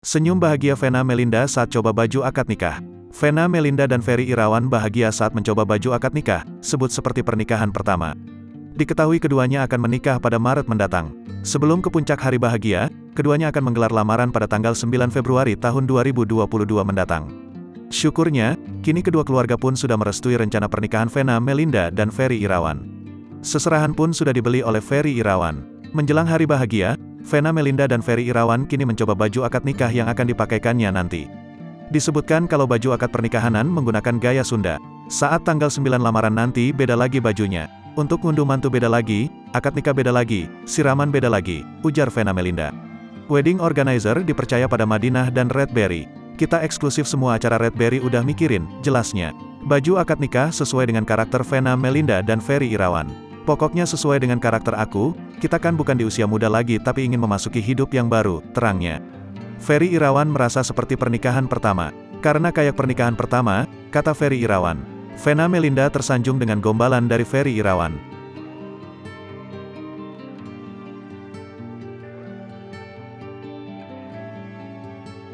Senyum bahagia Vena Melinda saat coba baju akad nikah. Vena Melinda dan Ferry Irawan bahagia saat mencoba baju akad nikah, sebut seperti pernikahan pertama. Diketahui keduanya akan menikah pada Maret mendatang. Sebelum ke puncak hari bahagia, keduanya akan menggelar lamaran pada tanggal 9 Februari tahun 2022 mendatang. Syukurnya, kini kedua keluarga pun sudah merestui rencana pernikahan Vena Melinda dan Ferry Irawan. Seserahan pun sudah dibeli oleh Ferry Irawan. Menjelang hari bahagia, Vena Melinda dan Ferry Irawan kini mencoba baju akad nikah yang akan dipakaikannya nanti. Disebutkan kalau baju akad pernikahanan menggunakan gaya Sunda. Saat tanggal 9 lamaran nanti beda lagi bajunya. Untuk ngunduh mantu beda lagi, akad nikah beda lagi, siraman beda lagi, ujar Vena Melinda. Wedding organizer dipercaya pada Madinah dan Redberry. Kita eksklusif semua acara Redberry udah mikirin, jelasnya. Baju akad nikah sesuai dengan karakter Vena Melinda dan Ferry Irawan. Pokoknya sesuai dengan karakter aku, kita kan bukan di usia muda lagi tapi ingin memasuki hidup yang baru, terangnya. Ferry Irawan merasa seperti pernikahan pertama. Karena kayak pernikahan pertama, kata Ferry Irawan. Vena Melinda tersanjung dengan gombalan dari Ferry Irawan.